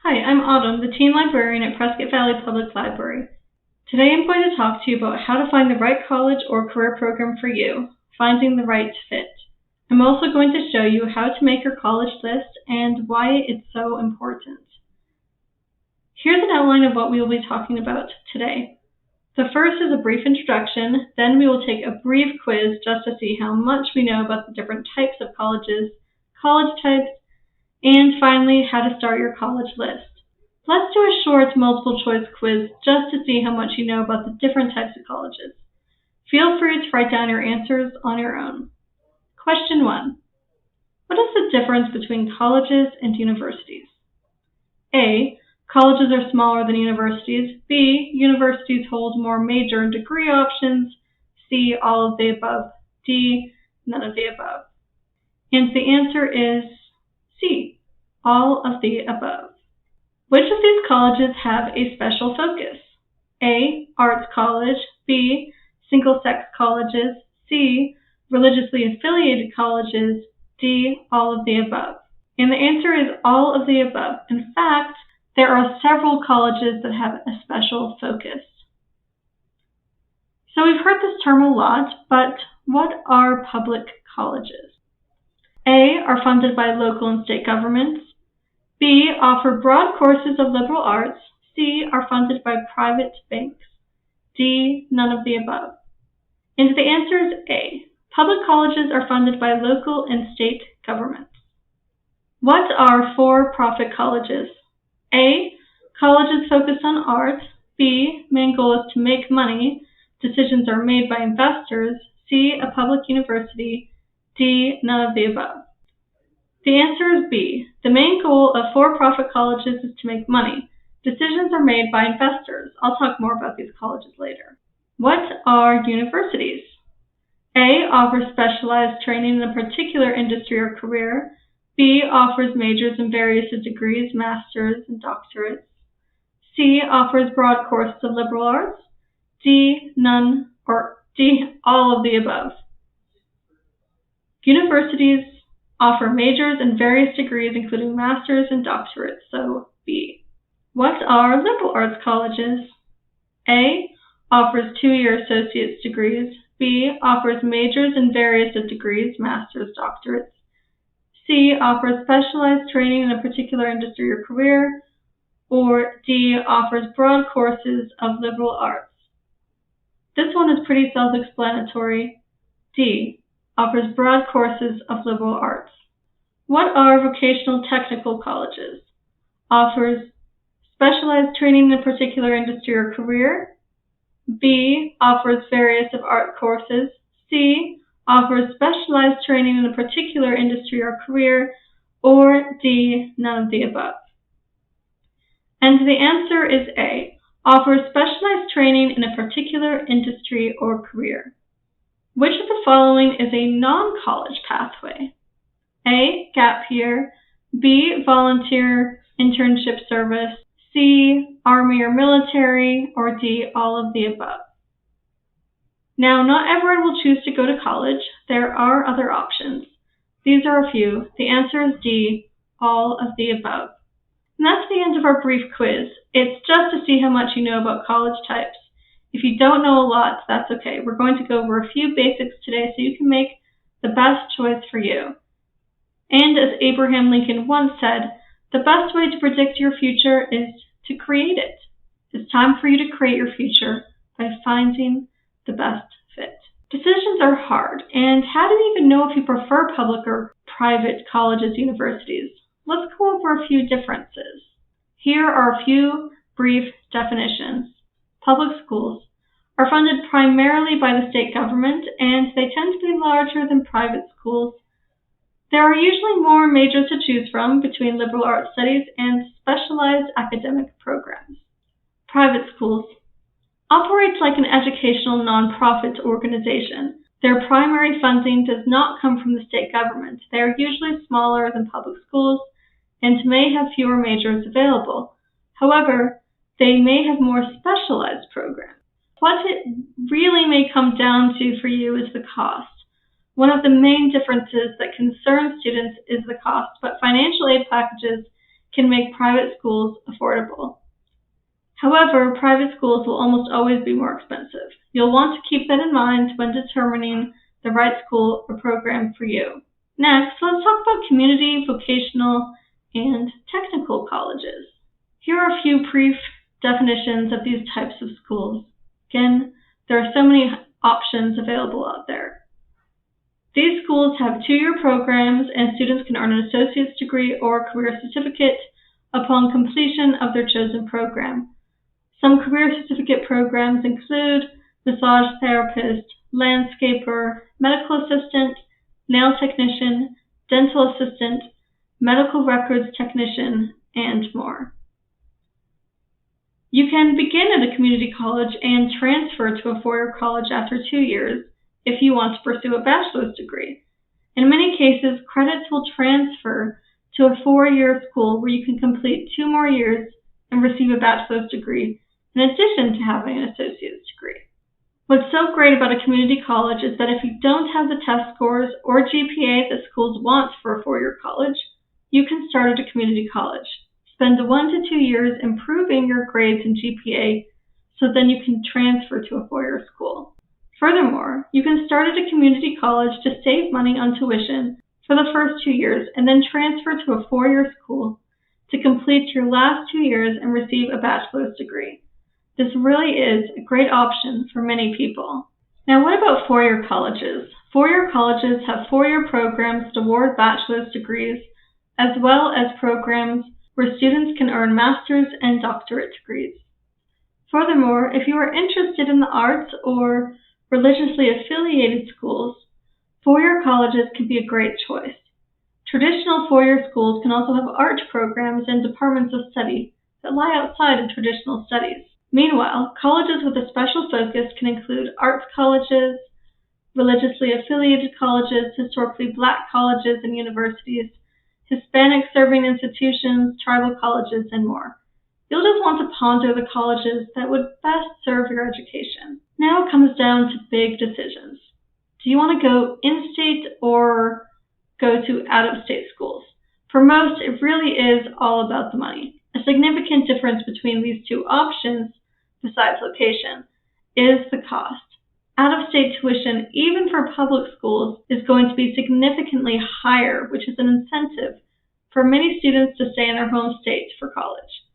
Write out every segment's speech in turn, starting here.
Hi, I'm Autumn, the Teen Librarian at Prescott Valley Public Library. Today I'm going to talk to you about how to find the right college or career program for you, finding the right fit. I'm also going to show you how to make your college list and why it's so important. Here's an outline of what we will be talking about today. The first is a brief introduction, then we will take a brief quiz just to see how much we know about the different types of colleges, college types, and finally, how to start your college list. Let's do a short multiple choice quiz just to see how much you know about the different types of colleges. Feel free to write down your answers on your own. Question 1. What is the difference between colleges and universities? A. Colleges are smaller than universities. B. Universities hold more major and degree options. C. All of the above. D. None of the above. And the answer is C. All of the above. Which of these colleges have a special focus? A. Arts college. B. Single-sex colleges. C. Religiously affiliated colleges. D. All of the above. And the answer is all of the above. In fact, there are several colleges that have a special focus. So we've heard this term a lot, but what are public colleges? A. Are funded by local and state governments. B. Offer broad courses of liberal arts. C. Are funded by private banks. D. None of the above. And the answer is A. Public colleges are funded by local and state governments. What are for-profit colleges? A. Colleges focus on art. B. Main goal is to make money. Decisions are made by investors. C. A public university. D. None of the above. The answer is B. The main goal of for-profit colleges is to make money. Decisions are made by investors. I'll talk more about these colleges later. What are universities? A. Offers specialized training in a particular industry or career. B. Offers majors in various degrees, masters, and doctorates. C. Offers broad courses of liberal arts. D. None, or D. All of the above. Universities offer majors in various degrees, including masters and doctorates, so B. What are liberal arts colleges? A. Offers 2-year associate's degrees. B. Offers majors in various degrees, masters, doctorates. C. Offers specialized training in a particular industry or career. Or D. Offers broad courses of liberal arts. This one is pretty self-explanatory. D. Offers broad courses of liberal arts. What are vocational technical colleges? Offers specialized training in a particular industry or career. B. Offers various of art courses. C. Offers specialized training in a particular industry or career. Or D. None of the above. And the answer is A. Offers specialized training in a particular industry or career. Which of the following is a non-college pathway? A. Gap year. B. Volunteer internship service. C. Army or military. Or D. All of the above. Now, not everyone will choose to go to college. There are other options. These are a few. The answer is D. All of the above. And that's the end of our brief quiz. It's just to see how much you know about college types. If you don't know a lot, that's okay. We're going to go over a few basics today so you can make the best choice for you. And as Abraham Lincoln once said, the best way to predict your future is to create it. It's time for you to create your future by finding the best fit. Decisions are hard, and how do you even know if you prefer public or private colleges, universities? Let's go over a few differences. Here are a few brief definitions. Public schools are funded primarily by the state government, and they tend to be larger than private schools. There are usually more majors to choose from between liberal arts studies and specialized academic programs. Private schools operate like an educational nonprofit organization. Their primary funding does not come from the state government. They are usually smaller than public schools and may have fewer majors available. However, they may have more specialized programs. What it really may come down to for you is the cost. One of the main differences that concerns students is the cost, but financial aid packages can make private schools affordable. However, private schools will almost always be more expensive. You'll want to keep that in mind when determining the right school or program for you. Next, let's talk about community, vocational, and technical colleges. Here are a few brief definitions of these types of schools. Again, there are so many options available out there. These schools have 2-year programs, and students can earn an associate's degree or career certificate upon completion of their chosen program. Some career certificate programs include massage therapist, landscaper, medical assistant, nail technician, dental assistant, medical records technician, and more. You can begin at a community college and transfer to a 4-year college after 2 years if you want to pursue a bachelor's degree. In many cases, credits will transfer to a 4-year school where you can complete 2 more years and receive a bachelor's degree in addition to having an associate's degree. What's so great about a community college is that if you don't have the test scores or GPA that schools want for a 4-year college, you can start at a community college. Spend 1 to 2 years improving your grades and GPA so then you can transfer to a 4-year school. Furthermore, you can start at a community college to save money on tuition for the first 2 years and then transfer to a 4-year school to complete your last 2 years and receive a bachelor's degree. This really is a great option for many people. Now, what about 4-year colleges? 4-year colleges have 4-year programs that award bachelor's degrees, as well as programs where students can earn master's and doctorate degrees. Furthermore, if you are interested in the arts or religiously affiliated schools, 4-year colleges can be a great choice. Traditional 4-year schools can also have art programs and departments of study that lie outside of traditional studies. Meanwhile, colleges with a special focus can include arts colleges, religiously affiliated colleges, historically Black colleges and universities, Hispanic serving institutions, tribal colleges, and more. You'll just want to ponder the colleges that would best serve your education. Now it comes down to big decisions. Do you want to go in-state or go to out-of-state schools? For most, it really is all about the money. A significant difference between these two options, besides location, is the cost. Out-of-state tuition, even for public schools, is going to be significantly higher, which is an incentive for many students to stay in their home state for college.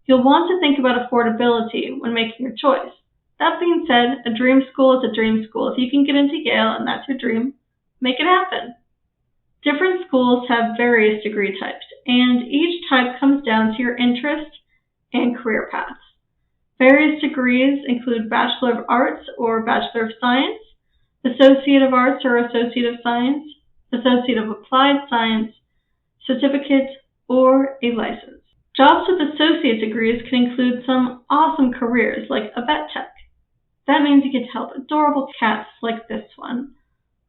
You'll want to think about affordability when making your choice. That being said, a dream school is a dream school. If you can get into Yale and that's your dream, make it happen. Different schools have various degree types, and each type comes down to your interest and career paths. Various degrees include Bachelor of Arts or Bachelor of Science, Associate of Arts or Associate of Science, Associate of Applied Science, Certificate, or a license. Jobs with associate degrees can include some awesome careers like a vet tech. That means you get to help adorable cats like this one.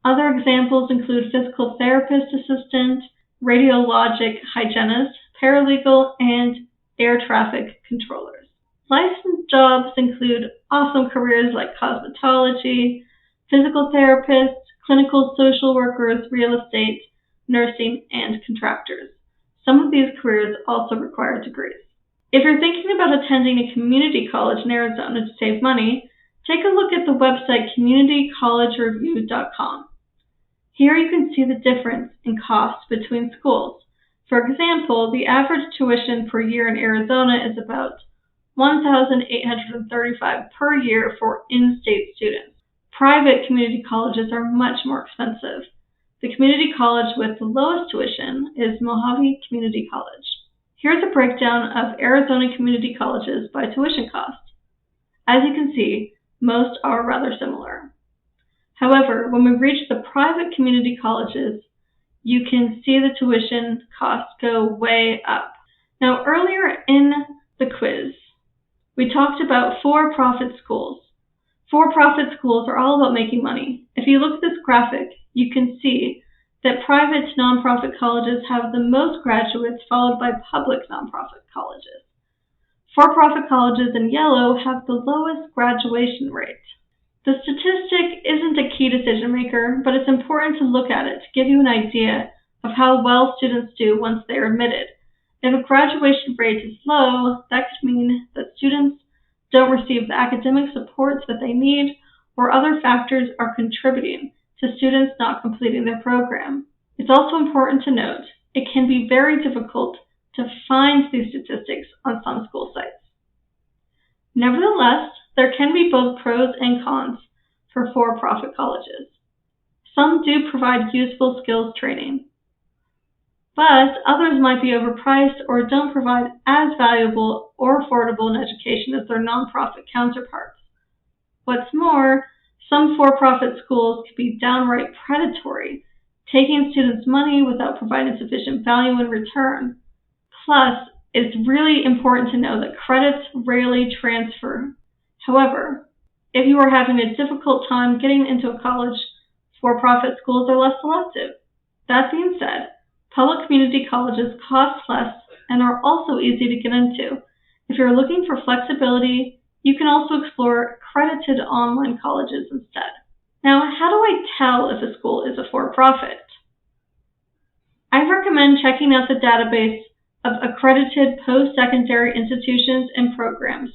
Other examples include physical therapist assistant, radiologic hygienist, paralegal, and air traffic controllers. Licensed jobs include awesome careers like cosmetology, physical therapists, clinical social workers, real estate, nursing, and contractors. Some of these careers also require degrees. If you're thinking about attending a community college in Arizona to save money, take a look at the website communitycollegereview.com. Here you can see the difference in cost between schools. For example, the average tuition per year in Arizona is about $1,835 per year for in-state students. Private community colleges are much more expensive. The community college with the lowest tuition is Mojave Community College. Here's a breakdown of Arizona community colleges by tuition cost. As you can see, most are rather similar. However, when we reach the private community colleges, you can see the tuition costs go way up. Now, earlier in the quiz, we talked about for-profit schools. For-profit schools are all about making money. If you look at this graphic, you can see that private nonprofit colleges have the most graduates, followed by public nonprofit colleges. For-profit colleges in yellow have the lowest graduation rate. The statistic isn't a key decision maker, but it's important to look at it to give you an idea of how well students do once they are admitted, If a graduation rate is low, that could mean that students don't receive the academic supports that they need, or other factors are contributing to students not completing their program. It's also important to note it can be very difficult to find these statistics on some school sites. Nevertheless, there can be both pros and cons for-profit colleges. Some do provide useful skills training, but others might be overpriced or don't provide as valuable or affordable an education as their nonprofit counterparts. What's more, some for-profit schools can be downright predatory, taking students' money without providing sufficient value in return. Plus, it's really important to know that credits rarely transfer. However, if you are having a difficult time getting into a college, for-profit schools are less selective. That being said, public community colleges cost less and are also easy to get into. If you're looking for flexibility, you can also explore accredited online colleges instead. Now, how do I tell if a school is a for-profit? I recommend checking out the database of accredited post-secondary institutions and programs,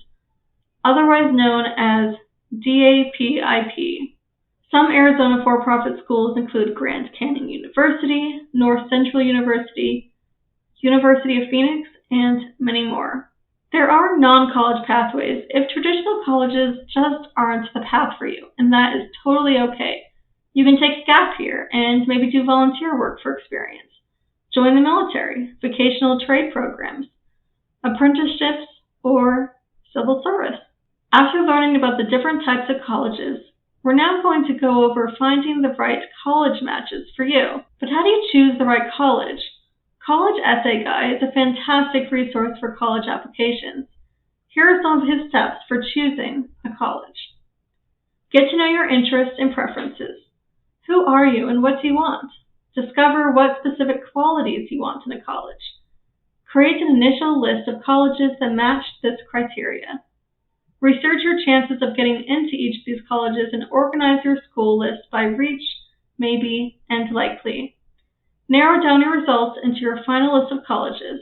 otherwise known as DAPIP. Some Arizona for-profit schools include Grand Canyon University, North Central University, University of Phoenix, and many more. There are non-college pathways if traditional colleges just aren't the path for you, and that is totally okay. You can take a gap year and maybe do volunteer work for experience. Join the military, vocational trade programs, apprenticeships, or civil service. After learning about the different types of colleges, we're now going to go over finding the right college matches for you. But how do you choose the right college? College Essay Guy is a fantastic resource for college applications. Here are some of his steps for choosing a college. Get to know your interests and preferences. Who are you and what do you want? Discover what specific qualities you want in a college. Create an initial list of colleges that match this criteria. Research your chances of getting into each of these colleges and organize your school list by reach, maybe, and likely. Narrow down your results into your final list of colleges.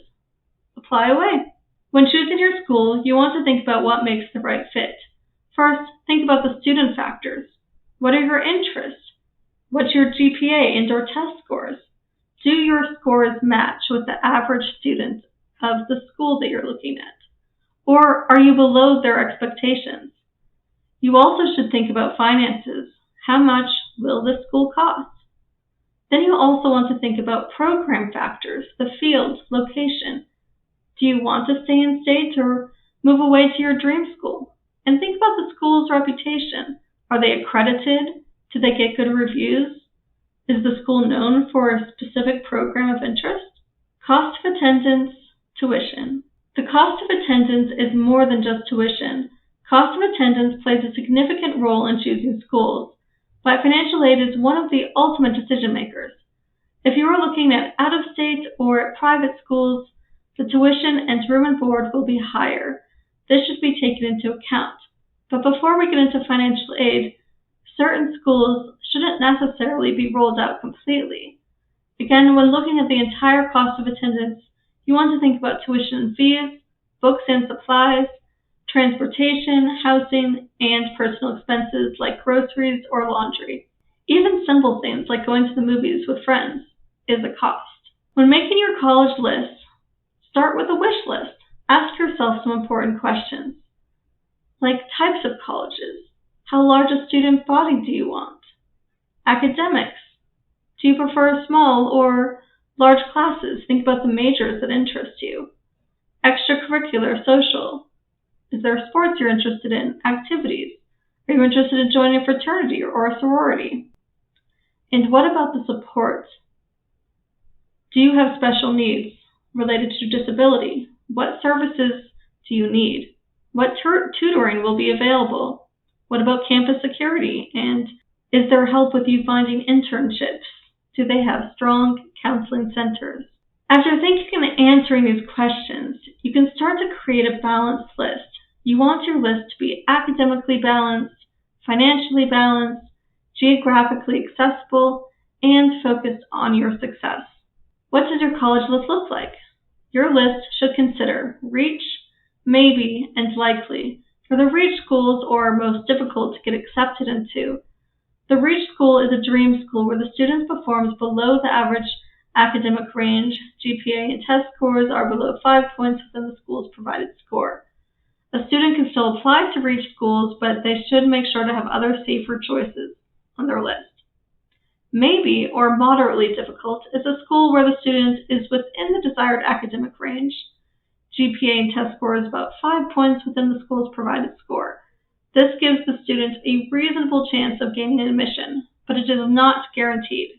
Apply away. When choosing your school, you want to think about what makes the right fit. First, think about the student factors. What are your interests? What's your GPA and/or test scores? Do your scores match with the average student of the school that you're looking at? Or are you below their expectations? You also should think about finances. How much will this school cost? Then you also want to think about program factors, the field, location. Do you want to stay in state or move away to your dream school? And think about the school's reputation. Are they accredited? Do they get good reviews? Is the school known for a specific program of interest? Cost of attendance, tuition. The cost of attendance is more than just tuition. Cost of attendance plays a significant role in choosing schools, but financial aid is one of the ultimate decision makers. If you are looking at out-of-state or at private schools, the tuition and room and board will be higher. This should be taken into account. But before we get into financial aid, certain schools shouldn't necessarily be rolled out completely. Again, when looking at the entire cost of attendance, you want to think about tuition and fees, books and supplies, transportation, housing, and personal expenses like groceries or laundry. Even simple things like going to the movies with friends is a cost. When making your college list, start with a wish list. Ask yourself some important questions, like types of colleges. How large a student body do you want? Academics. Do you prefer small or large classes? Think about the majors that interest you. Extracurricular, social. Is there sports you're interested in? Activities. Are you interested in joining a fraternity or a sorority? And what about the support? Do you have special needs related to disability? What services do you need? What tutoring will be available? What about campus security? And is there help with you finding internships? Do they have strong counseling centers? After thinking and answering these questions, you can start to create a balanced list. You want your list to be academically balanced, financially balanced, geographically accessible, and focused on your success. What does your college list look like? Your list should consider reach, maybe, and likely for the reach schools or most difficult to get accepted into. The reach school is a dream school where the student performs below the average academic range. GPA and test scores are below 5 points within the school's provided score. A student can still apply to reach schools, but they should make sure to have other safer choices on their list. Maybe or moderately difficult is a school where the student is within the desired academic range. GPA and test score is about 5 points within the school's provided score. This gives the student a reasonable chance of gaining admission, but it is not guaranteed.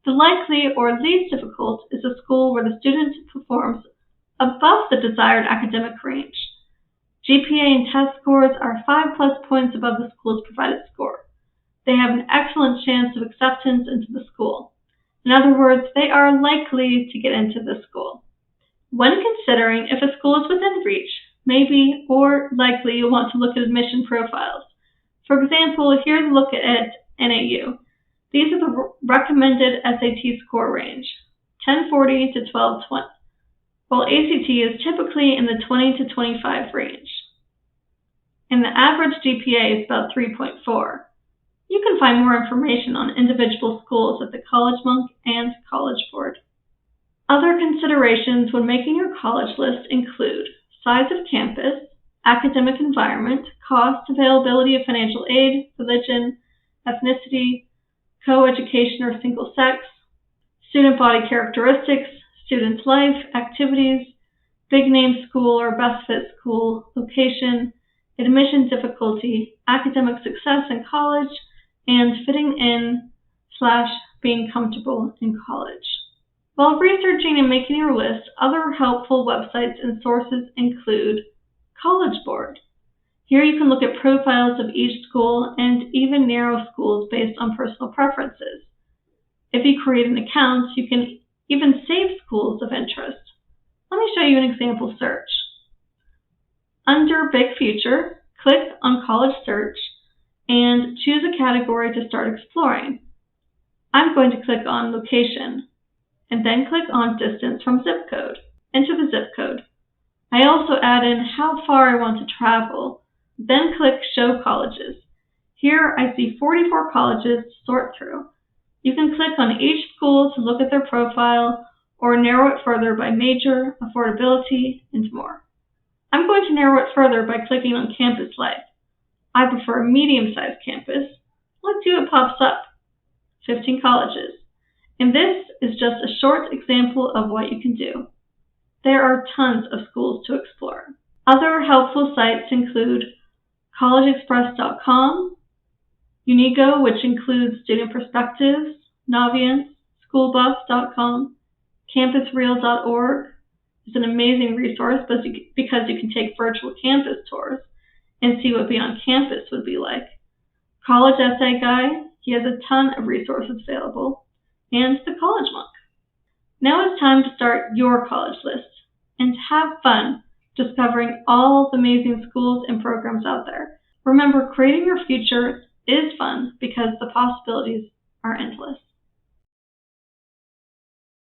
The likely or least difficult is a school where the student performs above the desired academic range. GPA and test scores are 5+ points above the school's provided score. They have an excellent chance of acceptance into the school. In other words, they are likely to get into this school. When considering if a school is within reach, maybe or likely you'll want to look at admission profiles. For example, here's a look at NAU. These are the recommended SAT score range, 1040 to 1220, while ACT is typically in the 20 to 25 range. And the average GPA is about 3.4. You can find more information on individual schools at the College Monk and College Board. Other considerations when making your college list include size of campus, academic environment, cost, availability of financial aid, religion, ethnicity, co-education or single sex, student body characteristics, student life, activities, big name school or best fit school, location, admission difficulty, academic success in college, and fitting in/being comfortable in college. While researching and making your list, other helpful websites and sources include College Board. Here you can look at profiles of each school and even narrow schools based on personal preferences. If you create an account, you can even save schools of interest. Let me show you an example search. Under Big Future, click on College Search and choose a category to start exploring. I'm going to click on Location and then click on Distance from Zip Code. Enter the zip code. I also add in how far I want to travel, then click Show Colleges. Here I see 44 colleges to sort through. You can click on each school to look at their profile or narrow it further by major, affordability, and more. I'm going to narrow it further by clicking on Campus Life. I prefer a medium-sized campus. Let's see what pops up. 15 colleges. And this is just a short example of what you can do. There are tons of schools to explore. Other helpful sites include collegeexpress.com, Unigo, which includes student perspectives, Naviance, schoolbus.com, campusreal.org is an amazing resource because you can take virtual campus tours and see what being on campus would be like. College Essay Guy, he has a ton of resources available, and the College Monk. Now it's time to start your college list and have fun discovering all the amazing schools and programs out there. Remember, creating your future is fun because the possibilities are endless.